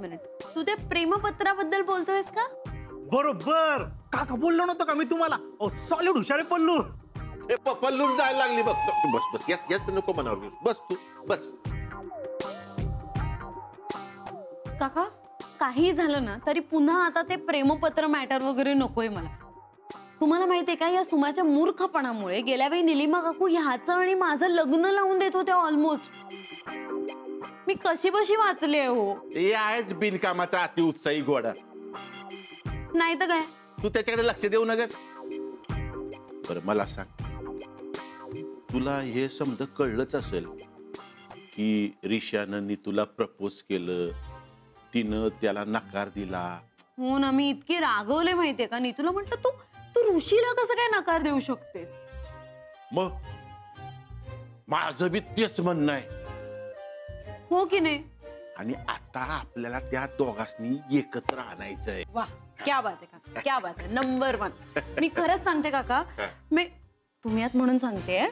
Minute, तू ते प्रेमपत्राबद्दल बोलतोयस का? बरोबर, काका बोललो नव्हतं का मी तुम्हाला? सॉलिड हुशार आहे पल्लू. पल्लून जायला लागली बघ. बस बस, याच नको मनावर घेऊ. बस तू बस. काका, काही झालं ना तरी पुन्हा आता ते प्रेमपत्र मॅटर वगैरे नकोय मला. तुम्हाला माहितीये का, या सुमाच्या मूर्खपणामुळे गेल्या वेळी निलिमा काकू ह्याचं आणि माझं लग्न लावून देत होते ऑलमोस्ट. मी कशी बशी वाचले हो. हे आहेच बिनकामाचा अतिउत्साही घोडा. नाही तर काय, तू त्याच्याकडे लक्ष देऊ नगस. बरं मला सांग, तुला हे समजा कळलंच असेल की रिशानं तुला प्रपोज केलं, तिनं त्याला नकार दिला. हो ना, मी इतकी रागवले माहितीये का. नीतूला म्हटलं तू ऋषीला कसं काय नकार देऊ शकतेस. मग माझं बी तेच म्हणणं आहे. हो की नाही. आणि आता आपल्याला त्या दोघांनी एकत्र आणायचंय. वाह, क्या बात आहे काका, क्या बात आहे, नंबर 1. मी खरंच सांगते काका, मी तुम्ही आत म्हणून सांगते,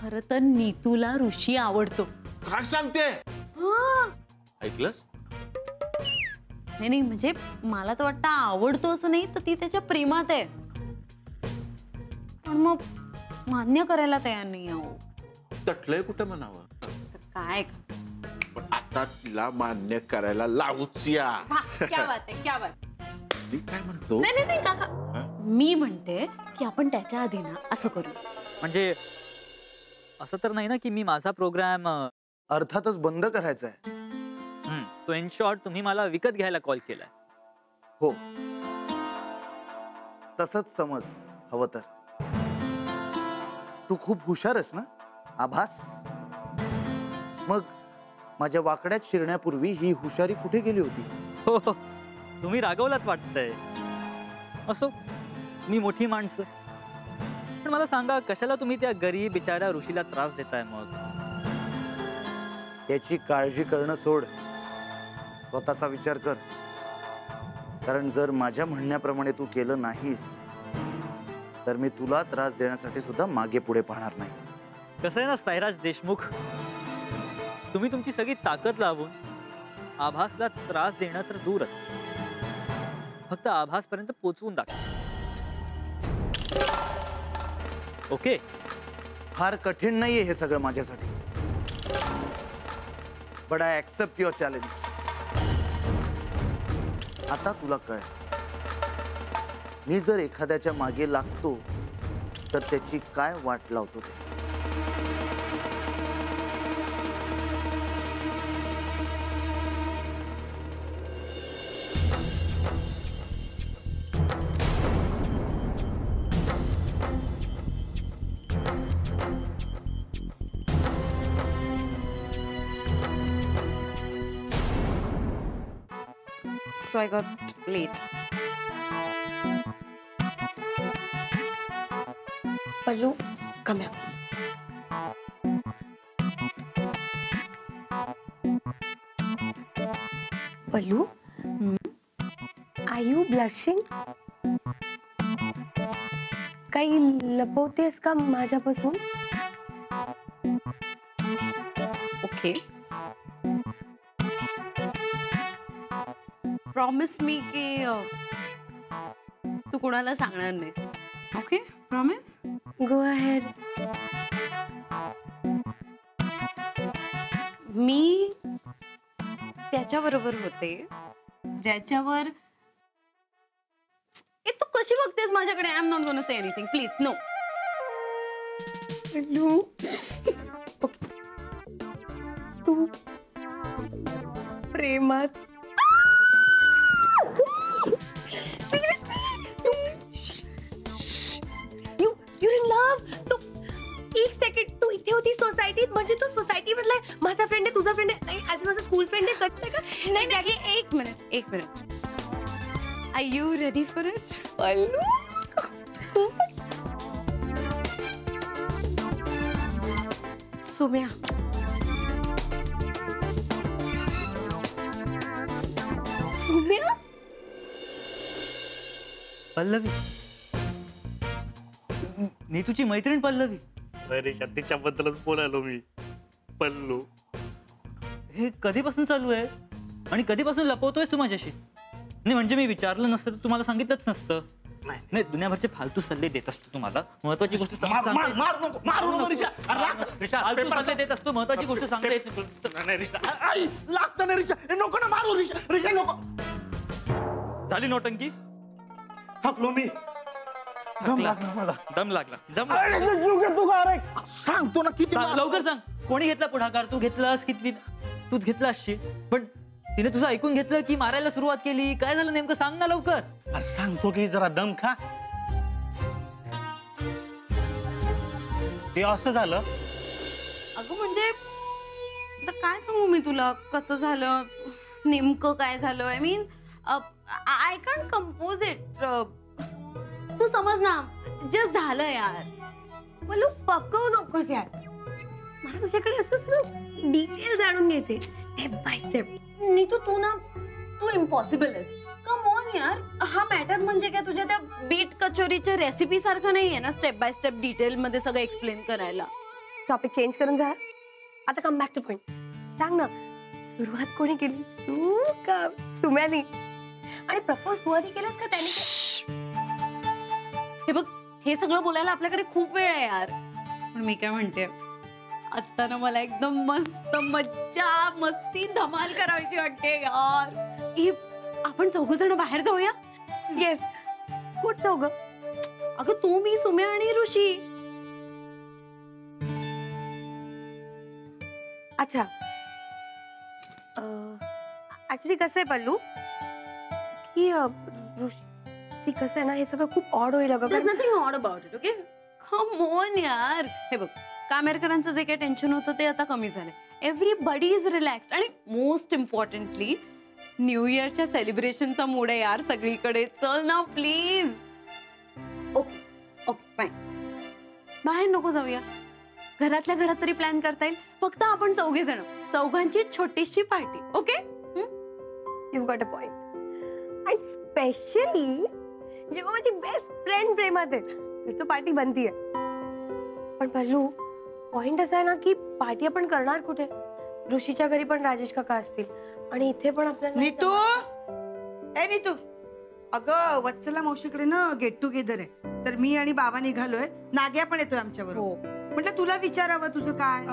खरं तर नीतूला ऋषी आवडतो. काय सांगते? हा, ऐकलंस? नाही म्हणजे मला तर वाटतं आवडतो असं नाही, तर ती त्याच्या प्रेमात आहे. पण मग मान्य करायला तयार नाही आहो. तटलंय कुठं म्हणावं. तर काय, पण आता तिला मान्य करायला लावूच या. क्या बात आहे, क्या बात. मी काय म्हणतो, नाही काका, मी म्हणते की आपण त्याच्या आधी ना असं करू. म्हणजे असं तर नाही ना की मी माझा प्रोग्राम अर्थातच बंद करायचा आहे. सो इन शॉर्ट, तुम्ही मला विकत घ्यायला कॉल केलाय. हो, तसंच समज हवं तर. तू खूप हुशार आहेस ना आभास. मग माझ्या वाकड्यात शिरण्यापूर्वी ही हुशारी कुठे गेली होती? हो, तुम्ही रागवलात वाटतंय. असो, मी मोठी माणसं. पण मला सांगा, कशाला तुम्ही त्या गरीब बिचाऱ्या ऋषीला त्रास देताय? मग याची काळजी करणं सोड, स्वतःचा विचार कर. कारण जर माझ्या म्हणण्याप्रमाणे तू केलं नाहीस तर मी तुला त्रास देण्यासाठी सुद्धा मागे पुढे पाहणार नाही. कसं आहे ना साईराज देशमुख, तुम्ही तुमची सगळी ताकद लावून आभासला त्रास देणं तर दूरच, फक्त आभासपर्यंत पोचवून दाखवा. ओके, फार कठीण नाहीये हे सगळं माझ्यासाठी. But I accept your challenge. आता तुला कळ, मी जर एखाद्याच्या मागे लागतो तर त्याची काय वाट लावतो ते. So I got late. Pallu, come here. Pallu, are you blushing? काही लपवतेस का माझ्यापासून? Okay. Promise me की तू कोणाला सांगणार नाहीस. Okay, promise? Go ahead. मी त्याच्याबरोबर होते ज्याच्यावर तू कशी बघतेस माझ्याकडे? I am not gonna say anything, please. No. Pallu, तू प्रेमात you're in love. तू एक सेकंड, तू इथे होती सोसायटीत, म्हणजे तू सोसायटी मधला माझा फ्रेंड आहे, तुझा फ्रेंड आहे, नाही आज माझा स्कूल फ्रेंड आहे, कळतंय का? नाही, एक minute. Are you ready for it? Pallu, Saumya, Saumya, Pallavi, नीतूची मैत्रीण पल्लवी. अरे तिच्याबद्दलच बोलायलो मी. पल्लू, हे कधीपासून चालू आहे? आणि कधीपासून लपवतोयस तू माझ्याशी? नाही म्हणजे मी विचारलं नसतं तर तुम्हाला सांगितलंच नसतं. नाही दुनियाभरचे फालतू सल्ले देत असतो तुम्हाला. महत्वाची गोष्ट मारू नको रिशा. फालतू सल्ले देत असतो. महत्वाची गोष्ट सांगता येत नाही. लागतं ना रिशा. नको ना मारू रिशा. रिशा नको. झाली नोटंकी. थकलो मी. दम लागला मला. दम लागला. सांगतो ना किती लवकर सांग. कोणी घेतला पुढाकार? तू घेतलास की तूच घेतला असशील, पण तिने तुझं ऐकून घेतलं की मारायला सुरुवात केली? काय झालं नेमकं सांग ना लवकर. अरे सांगतो की जरा दम खा. ते असं झालं. अगं म्हणजे आता काय सांगू मी तुला कसं झालं नेमकं काय झालं. I mean I can't compose it. तू समज ना जे झालं यार. बोलू पकवू नकोस यार. मला तुझ्याकडे असंच डिटेल जाणून घ्यायचे स्टेप बाय स्टेप. नीतू तू इम्पॉसिबल आहेस. कम ऑन यार. हा मॅटर म्हणजे काय तुझ्या त्या बीट कचोरीच्या रेसिपी सारखं नाहीये ना स्टेप बाय स्टेप डिटेल मध्ये सगळं एक्सप्लेन करायला. टॉपिक चेंज करून जा. आता कम बॅक टू पॉइंट. सांग ना सुरुवात कोणी केली? तू का सुम्यानी? आणि प्रपोज तू आधी केलंस का त्याने? हे बघ हे सगळं बोलायला आपल्याकडे खूप वेळ आहे यार. पण मी काय म्हणते आता ना मला एकदम मस्त मज्जा मस्ती धमाल करायची वाटते यार. आपण चौघजण बाहेर जाऊया. येस. कुठ चौघ? अगं तू मी सुम्या आणि ऋषी. अच्छा ऍक्च्युली कसं आहे पल्लू की ऋषी कसं आहे ना हे सगळं खूप ऑड होईल अगं. There's nothing odd about it, okay? Come on यार. हे बघ कामेरकरांचं जे काही टेन्शन होतं ते आता कमी झालंय. एव्हरीबडी इज रिलॅक्स्ड आणि मोस्ट इम्पॉर्टंटली न्यू इयरच्या सेलिब्रेशनचा मूड आहे यार सगळीकडे. चल ना प्लीज. Okay okay fine. बाहेर नको जाऊया. घरातल्या घरात तरी प्लॅन करता येईल. फक्त आपण चौघे जण. चौघांची छोटीशी party. Okay? You got a point. आणि स्पेशली जेव्हा माझी बेस्ट फ्रेंड प्रेमात आहे तर तो पार्टी बनतीये. पण पल्लू पॉइंट असा आहे ना की पार्टी आपण करणार कुठे? ऋषीच्या घरी पण राजेश काका असतील आणि इथे पण आपल्याला. नीतू ए नीतू अगं वत्सला मावशीकडे ना गेट टुगेदर आहे तर मी आणि बाबा निघालोय. नाग्या पण येतोय आमच्याबरोबर. म्हटलं तुला विचारावं तुझं काय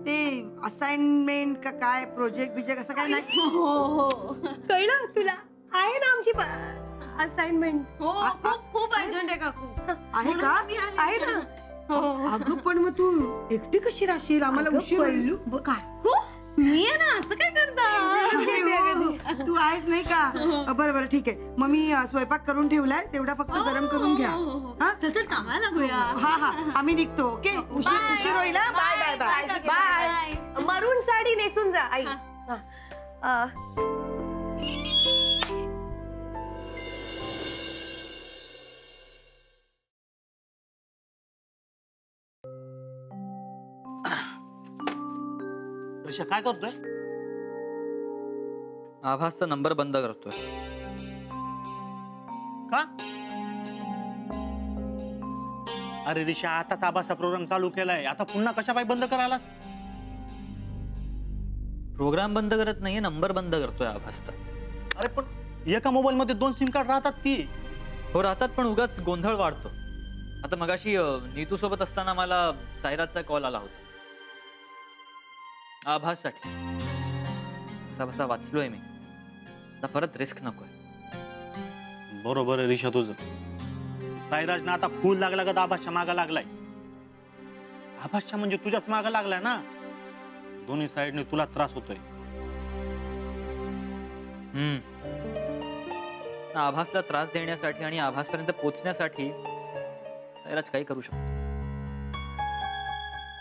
ते असाइनमेंट का काय प्रोजेक्ट बिजेक्ट असं काय नाही? हो कळलं तुला? आहे ना आमची असाइनमेंट. हो खूप खूप अर्जंट आहे काकू. आहे का? आहे ना. अगं पण मग तू एकटी कशी राहशील? आम्हाला उशीर होईल. काकू मी आहे ना असं काय करता. तू आहेस नाही का? बरं बरं ठीक आहे. मग मी स्वयंपाक करून ठेवलाय तेवढा फक्त गरम करून घ्या. चल कामाला लागूया. हा हा आम्ही निघतो. ओके उशीर होईल. Bye bye bye bye. Maroon sari नेसून जा आई. रिशा काय करतोय? आभासचा नंबर बंद करतोय. का? अरे रिशा आताच आभासचा प्रोग्राम चालू केलाय. आता पुन्हा कशा पाय बंद करायलास? प्रोग्राम बंद करत नाहीये नंबर बंद करतोय आभासचा. अरे पण एका मोबाईल मध्ये 2 सिम कार्ड राहतात की. हो राहतात पण उगाच गोंधळ वाढतो. आता मगाशी नीतू सोबत असताना मला सायराजचा कॉल आला होता आभाससाठी. कसा बसा वाचलोय मी. आता परत रिस्क नकोय. बरोबर आहे रिशा तुझं. साईराजनं आता फूल लागला का आभासच्या मागा लागलाय. आभासच्या म्हणजे तुझ्याच मागा लागलाय ना. दोन्ही साईडने तुला त्रास होतोय. आभासला त्रास देण्यासाठी आणि आभासपर्यंत पोहोचण्यासाठी सायराज काही करू शकतो.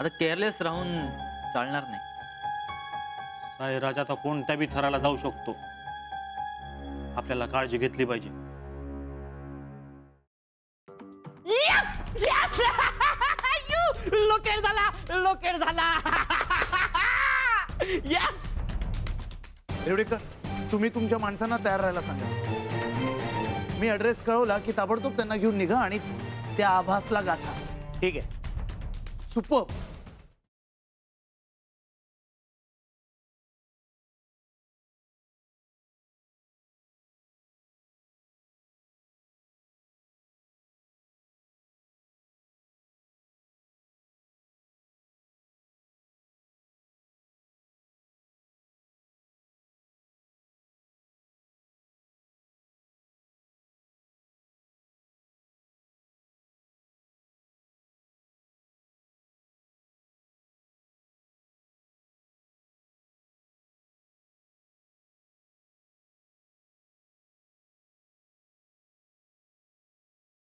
आता केअरलेस राहून चालणार नाही. साईराज आता कोणत्या बी थराला जाऊ शकतो. आपल्याला काळजी घेतली पाहिजे. लोकेट झाला. यस. रेवडेकर तुम्ही तुमच्या माणसांना तयार राहायला सांगा. मी ऍड्रेस कळवला की ताबडतोब त्यांना घेऊन निघा आणि त्या आभासला गाठा. ठीक आहे? सुपर.